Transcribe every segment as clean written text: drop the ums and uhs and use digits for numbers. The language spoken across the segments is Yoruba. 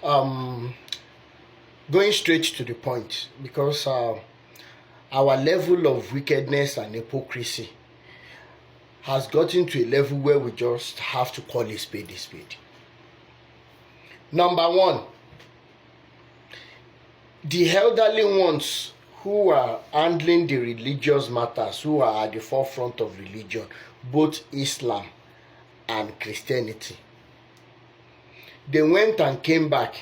Going straight to the point, because our level of wickedness and hypocrisy has gotten to a level where we just have to call a spade a spade. Number one, the elderly ones who are handling the religious matters, who are at the forefront of religion, both Islam and Christianity, they went and came back.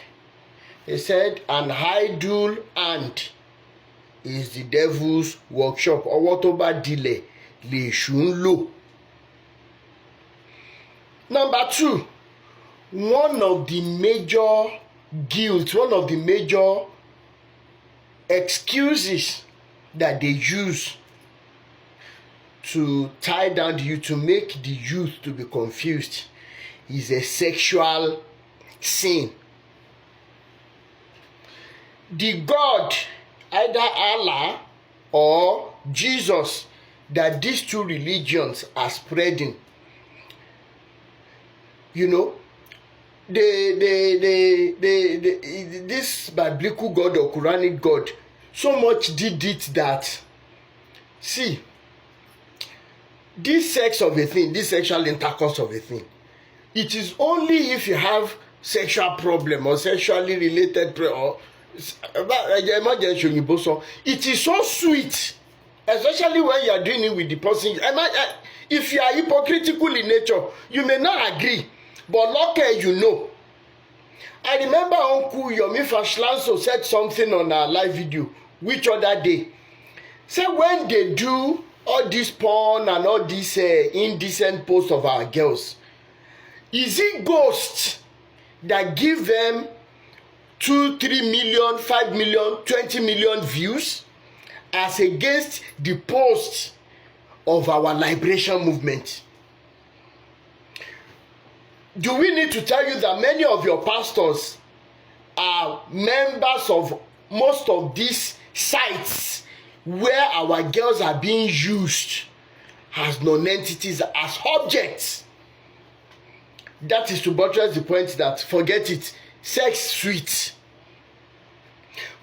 They said an idle hand is the devil's workshop, or whatever delay le shun. Number two, one of the major guilt, one of the major excuses that they use to tie down the youth, to make the youth to be confused, is a sexual sin. The God, either Allah or Jesus, that these two religions are spreading, you know, this biblical God or Quranic God so much did it that, see, this sex of a thing, this sexual intercourse of a thing, it is only if you have sexual problem or sexually related or it is so sweet, especially when you are doing it with the person. If you are hypocritical in nature, you may not agree, but lucky you know. I remember Uncle Yomi Fashlanso said something on our live video which other day. Say when they do all this porn and all this indecent posts of our girls, is it ghosts that give them 2, 3 million, 5 million, 20 million views as against the posts of our liberation movement? Do we need to tell you that many of your pastors are members of most of these sites where our girls are being used as non-entities, as objects? That is to buttress the point that, forget it, sex sweet.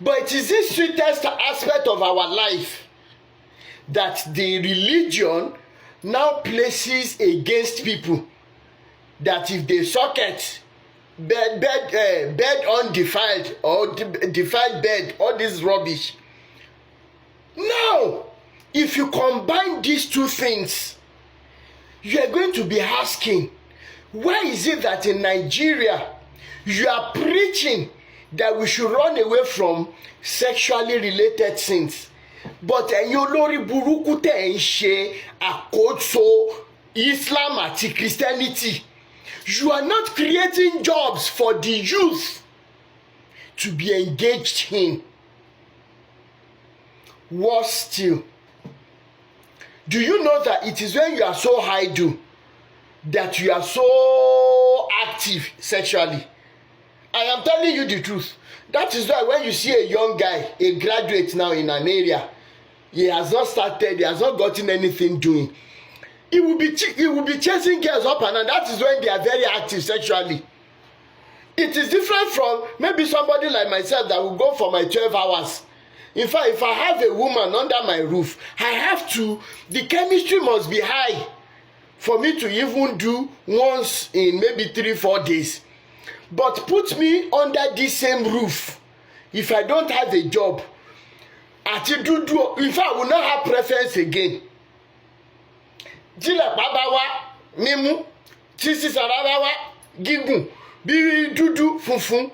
But it is this sweetest aspect of our life that the religion now places against people, that if they socket bed undefiled or defiled bed, all this rubbish. Now, if you combine these two things, you are going to be asking, why is it that in Nigeria you are preaching that we should run away from sexually related sins, but ẹ̀yin olórí burúkú tẹ̀ ń ṣe àkóso Islam àti Christianity, you are not creating jobs for the youth to be engaged in? Worse still, do you know that it is when you are so idle that you are so active sexually? I am telling you the truth. That is why when you see a young guy, a graduate now in an area, he has not started, he has not gotten anything doing, he will be chasing girls up and down. That is when they are very active sexually. It is different from maybe somebody like myself that will go for my 12 hours. In fact, if I have a woman under my roof, the chemistry must be high for me to even do once in maybe 3-4 days. But put me under this same roof, if I don't have a job, in fact, I will not have preference again. Jílẹ̀ pàbáwá mímú, tísí sàráráwá gígùn, bí dúdú funfun.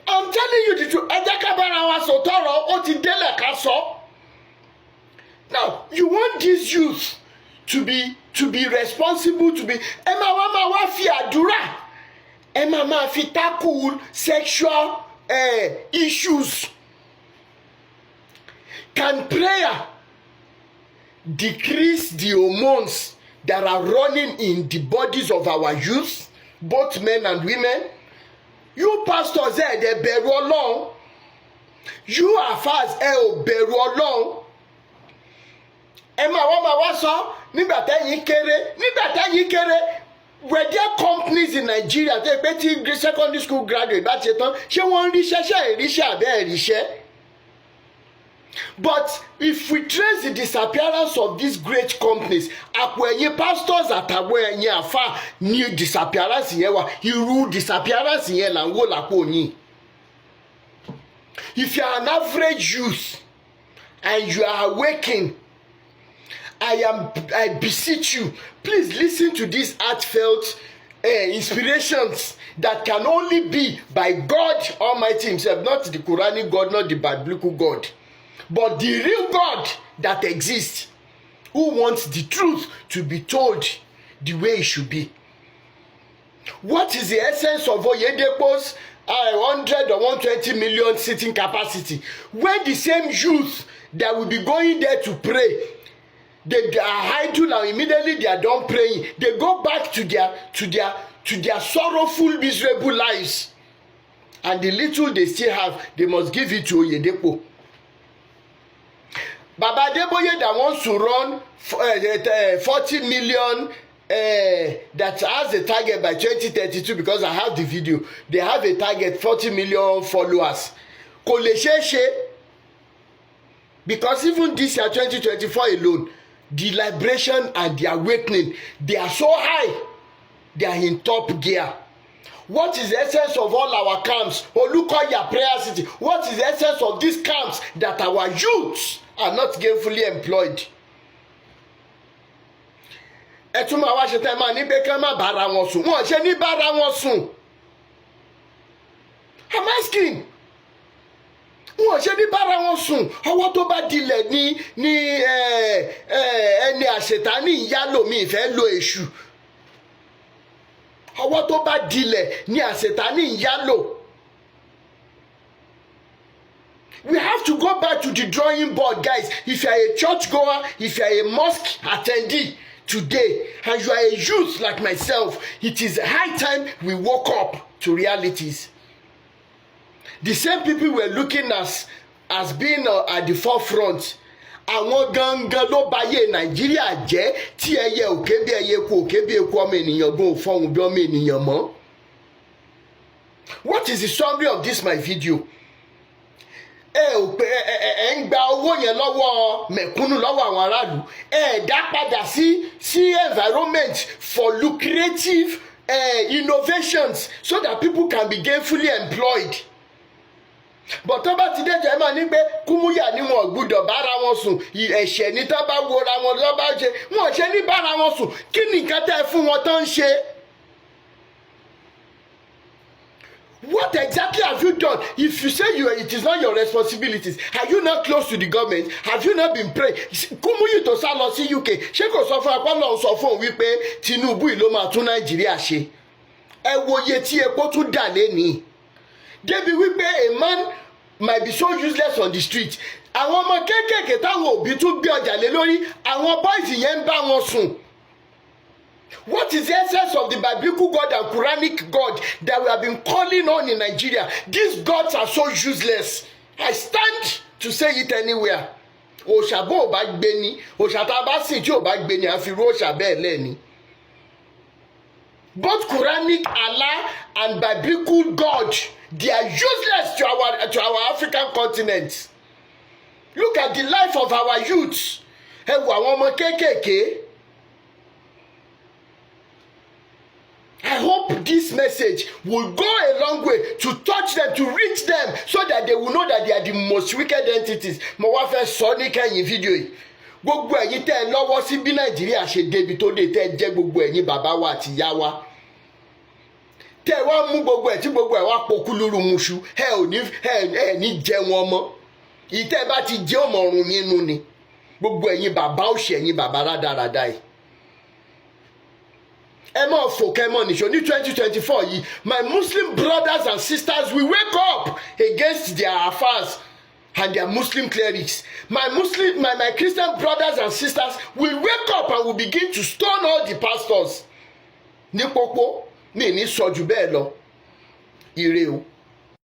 I'm telling you the truth. Ẹ jẹ́ ká bára wa sọ tọrọ, ó ti délẹ̀ ká sọ. Now, you want these youth to be responsible, to be. Ẹ máa wá fi àdúrà. Ẹ máa fi tackle sexual issues. Can prayer decrease the hormones that are running in the bodies of our youth, both men and women? You pastors ẹ bẹ̀rù Ọlọ́run. You àfáàs ẹ ò bẹ̀rù Ọlọ́run. Ẹ máa wá sọ nígbà tẹ́yin kéré Were there companies in Nigeria tẹ́ pé tí secondary school graduate bá ṣe tán ṣé wọ́n ń ríṣẹ́ ṣe ìríṣẹ́ àbẹ́ ìríṣẹ́? But if we trace the disappearance of these great companies, àpò ẹ̀yin pastors àtàwọn ẹ̀yin àfà ní disappearance yẹn wà, irú disappearance yẹn là ń wò lápò yín. If you are an average youth and you are awakened, I beseech you, please listen to these heartfelt inspirations that can only be by God Almighty Himself, not the Quranic God, not the biblical God, but the real God that exists, who wants the truth to be told the way it should be. What is the essence of Oyedepo's 100 or 120 million seating capacity when the same youth that will be going there to pray, they are idle and immediately they are done praying, they go back to their sorrowful, miserable lives, and the little they still have, they must give it to Oyedepo. Baba Adeboye that wants to run 40 million that has a target by 2032, because I have the video, they have a target 40 million followers. Kò lè ṣeé ṣe, because even this year 2024 alone, the liberation and the awakening, they are so high, they are in top gear. What is the essence of all our camps? Olukoya Prayer City. What is the essence of these camps that our youths are not gainfully employed? Ẹ tún máa wá ṣe tẹ́ máa ní pé kán má bára wọn sùn. Wọ́n ṣe ní bára wọn sùn. I'm asking. Wọ́n ṣe ní bára wọn sùn. Ọwọ́ tó bá dilẹ̀ ní ẹni àṣetánì ìyálòmí ìfẹ́ lo èṣù. Ọwọ́ tó bá dilẹ̀ ní àṣetánì ìyálò. We have to go back to the drawing board, guys. If you are a church goer, if you are a mosque attendee today, and you are a youth like myself, it is high time we woke up to realities. The same people were looking as being at the forefront. Àwọn gangan ló bayé Nàìjíríà jẹ́ tí ẹyẹ òkè bí ẹyẹ kú òkè bí eku ọmọ ènìyàn gan ò fọhùn bí ọmọ ènìyàn mọ́. What is the summary of this my video? Ẹ ń gba owó yẹn lọ́wọ́ mẹ̀kúnnù lọ́wọ́ àwọn aráàlú. Ẹ dá padà sí environment for lucrative innovations so that people can be gainfully employed. But tó bá ti dẹ́jọ́ ẹ máa ní pé kúmúyà ni wọn gbúdọ̀ bára wọn sùn, ẹ̀ṣẹ̀ ní tó bá wora wọn lọ́ba ṣe, wọn ṣe ní bára wọn sùn. Kí ni nǹkan tẹ́ fún wọn tó ń ṣe? What exactly have you done? If you say it is not your responsibilities, are you not close to the government? Have you not been praying? Kúmúyì tó sá lọ sí UK, ṣé kò sọ fún apá sọ fún òun wípé Tinubu ló máa tún Nàìjíríà ṣe? Ẹ wo iye tí epo tún dà lénìí. Débi wípé a man might be so useless on the street. Àwọn ọmọ kéékèèké táwọn òbí tún gbé ọjà lé lórí, àwọn boys yẹn ń bá wọn sùn. What is the essence of the biblical God and Quranic God that we have been calling on in Nigeria? These gods are so useless. I stand to say it anywhere. Òòṣà bó ò bá gbé ni, òòṣà tá a bá sìn tí ò bá gbé ni, a fi rú òòṣà bẹ́ẹ̀ lẹ́ni. Both Quranic Allah and biblical God, they are useless to our African continent. Look at the life of our youths. Ẹ wo àwọn ọmọ kéékèèké. I hope this message will go a long way to touch them, to reach them, so that they will know that they are the most wicked entities. Mo wá fẹ́ sọ ní kẹ́yìn fídíò yìí. Gbogbo ẹ̀yin tẹ́ ẹ lọ́wọ́ sí bí Nàìjíríà ṣe débi tó dé, tẹ́ ẹ jẹ́ gbogbo ẹ̀yin bàbá wa àti ìyá wa. Tẹ́ ẹ wá mú gbogbo ẹ̀ tí gbogbo ẹ̀ wá pokúlùrù muṣu, ẹ ní jẹ wọn mọ́. Ìtẹ́ ẹ bá ti jẹ́ ọmọ ọ̀run nínú ni. Gbogbo ẹ̀yin bàbá òṣì, ẹ̀yin bàbá rádaràda yìí. Ẹ máa fò kẹ́ mọ́ nìṣó ní 2024 yìí. My Muslim brothers and sisters will wake up against their affairs and their Muslim clerics. My Christian brothers and sisters will wake up and will begin to stone all the pastors. Ní pópó, mi ní sọ jù bẹ́ẹ̀ lọ. Ire o.